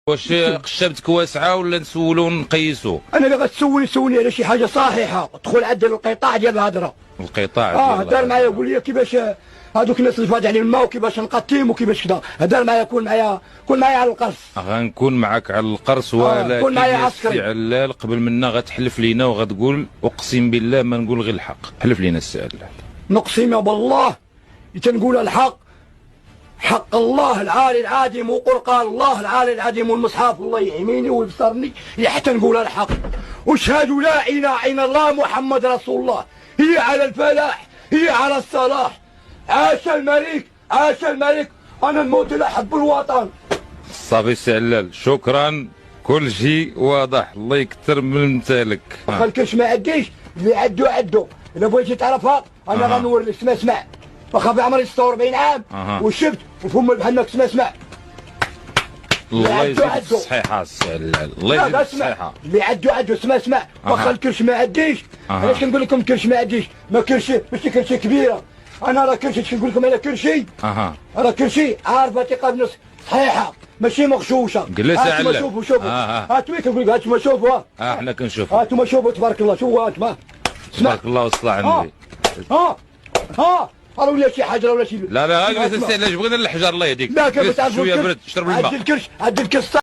واش قشابتك واسعه ولا نسولو ونقيسو؟ انا اللي غتسولني على شي حاجه صحيحه، دخل عند القطاع ديال الهضره. القطاع ديال هدر معايا قول لي كيفاش هذوك الناس اللي فات على الماء وكيفاش نقتيم وكيفاش كذا. هدر معايا كون معايا على القرص. غنكون معاك على القرص ولكن كون معايا يا عسكري. سي علال قبل منا غتحلف لينا وغتقول اقسم بالله ما نقول غير الحق. حلف لينا السي علال. نقسم بالله تنقول الحق، حق الله العالي العظيم وقرقان الله العالي العظيم والمصحف الله يحميني ويبصرني حتى نقول الحق. واشهد لا اله الا الله محمد رسول الله. هي على الفلاح، هي على الصلاح. عاش الملك، عاش الملك. انا نموت لحب الوطن. صافي سي علال، شكرا، كل شيء واضح، الله يكثر من امثالك. واخا الكرش ما عديش، اللي عدو عدو. الا بغيتي تعرفها انا غنوريك. اسمع واخا في عمري 46 عام وشفت وفم بحال هكا. اسمع الله يزيدك الصحيحه السي علال، الله يزيدك الصحيحه. اللي عدو. اسمع واخا الكرش ما عديش. علاش كنقول لكم الكرش ما عديش؟ ما كرشي ماشي كرشي كبيره. انا راه كرشي كنقول لكم على كرشي. راه كرشي عارفه ثقه بنفس صحيحه ماشي مغشوشه. جلس يا علال. شوفوا هاتوا كنقول لك هاتوا شوفوا. حنا كنشوفوا. هاتوا شوفوا تبارك الله. شوفوا هاتوا تبارك الله والصلاة على النبي. راه ولا شي حجره ولا شي. لا غير جلس السي علاش بغينا الحجر الله يهديك. لا كيف تعرفوا شويه برد، شرب الماء. عد الكرش